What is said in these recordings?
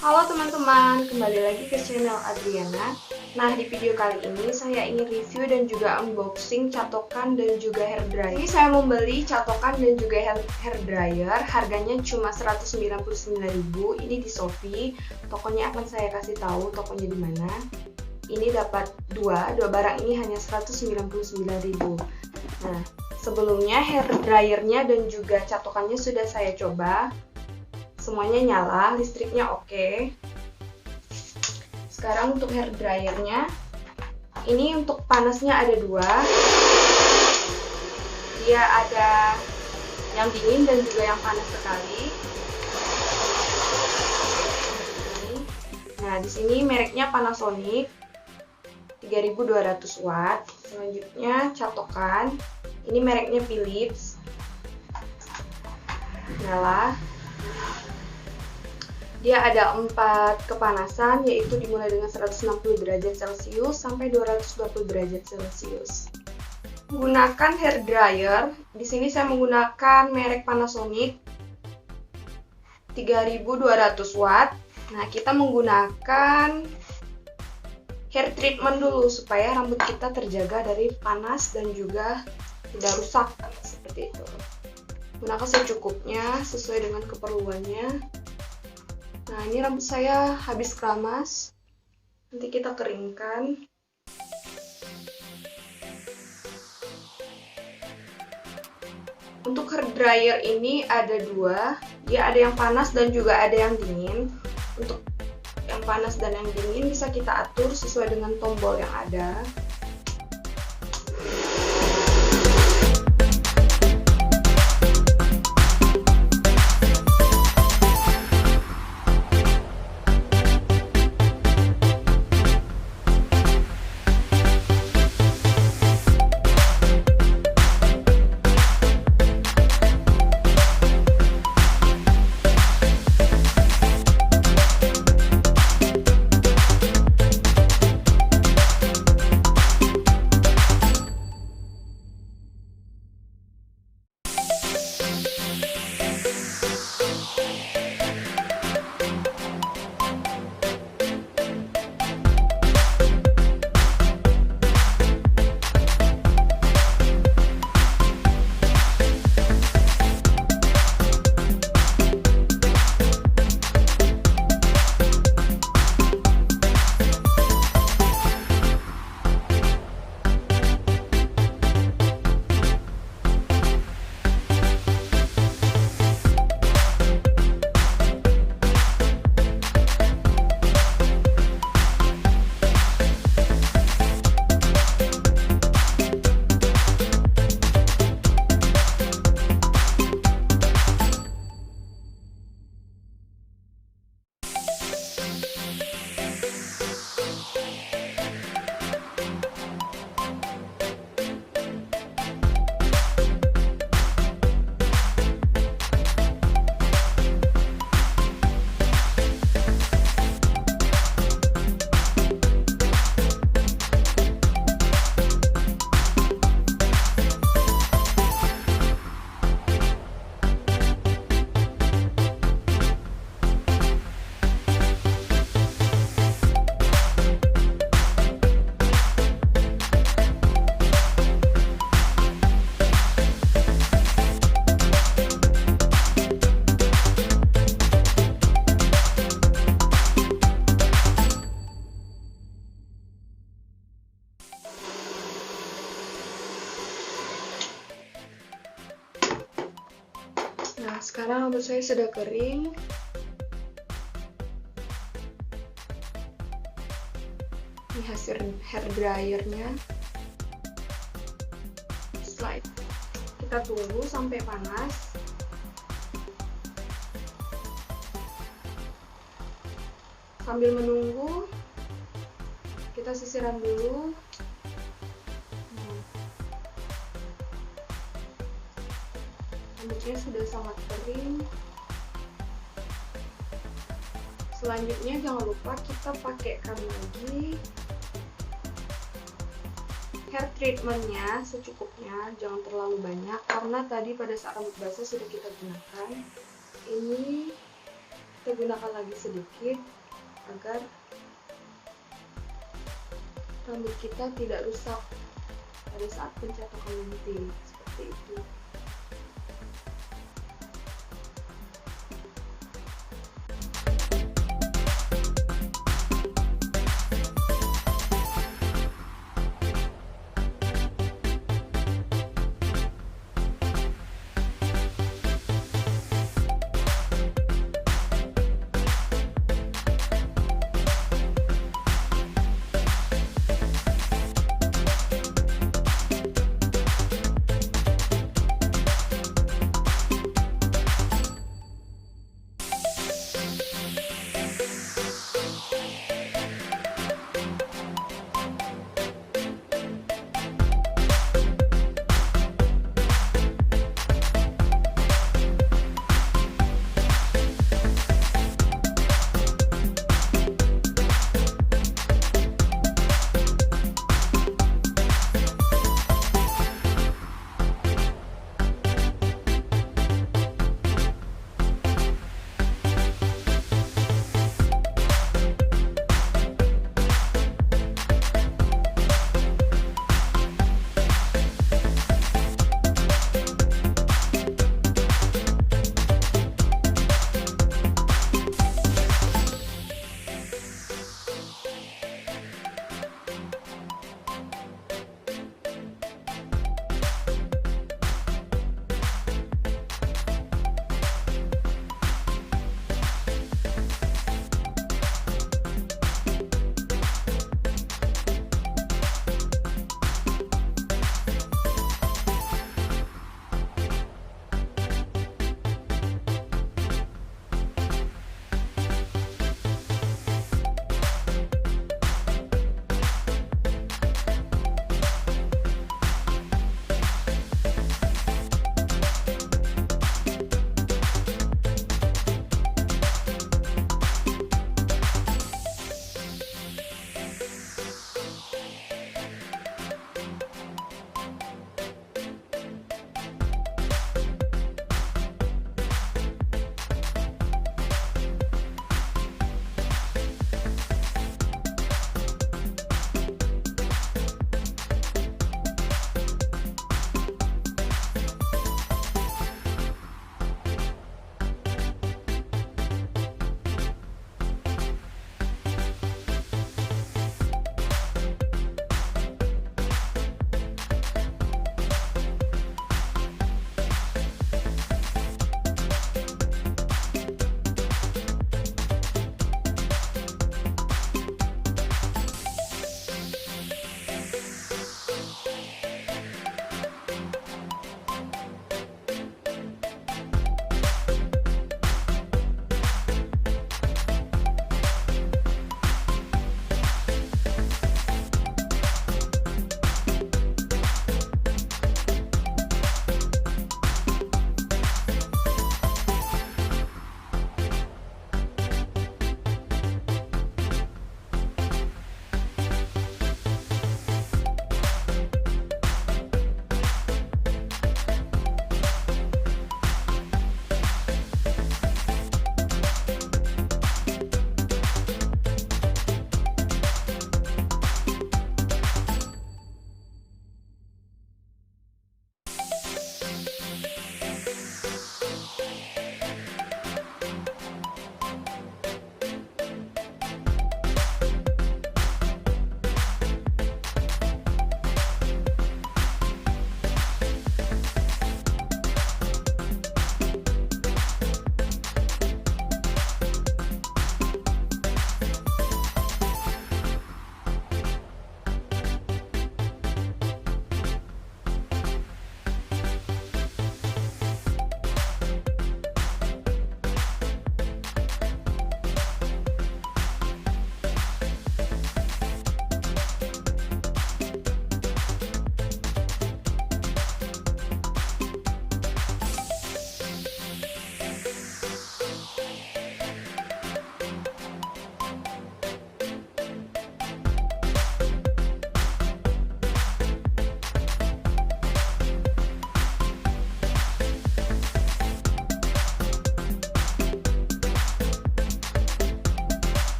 Halo teman-teman, kembali lagi ke channel Adriana. Nah, di video kali ini saya ingin review dan juga unboxing catokan dan juga hairdryer. Ini saya membeli catokan dan juga hairdryer, harganya cuma 199.000. Ini di Shopee. Tokonya akan saya kasih tahu tokonya di mana. Ini dapat dua barang ini hanya 199.000. Nah, sebelumnya hairdryernya dan juga catokannya sudah saya coba. Semuanya nyala, listriknya oke. Sekarang untuk hairdryernya, ini untuk panasnya ada dua. Dia ada yang dingin dan juga yang panas sekali. Nah, di sini mereknya Panasonic 3200 watt. Selanjutnya catokan. Ini mereknya Philips. Nyala. Dia ada 4 kepanasan, yaitu dimulai dengan 160 derajat Celcius sampai 220 derajat Celcius. Menggunakan hairdryer, di sini saya menggunakan merek Panasonic 3200 watt. Nah, kita menggunakan hair treatment dulu supaya rambut kita terjaga dari panas dan juga tidak rusak seperti itu. Gunakan secukupnya sesuai dengan keperluannya. Nah, ini rambut saya habis keramas. Nanti kita keringkan. Untuk hairdryer ini ada dua. Dia ada yang panas dan juga ada yang dingin. Untuk yang panas dan yang dingin bisa kita atur sesuai dengan tombol yang ada. Nah, sekarang rambut saya sudah kering. Ini hasil hairdryernya. Setelah itu, kita tunggu sampai panas. Sambil menunggu, kita sisiran dulu. Rambutnya sudah sangat kering. Selanjutnya jangan lupa kita pakaikan lagi hair treatmentnya secukupnya, jangan terlalu banyak karena tadi pada saat rambut basah sudah kita gunakan. Ini Kita gunakan lagi sedikit agar rambut kita tidak rusak pada saat pencatokan nanti, seperti itu.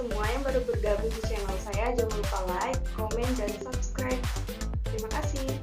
semua yang baru bergabung di channel saya, jangan lupa like, komen, dan subscribe. Terima kasih.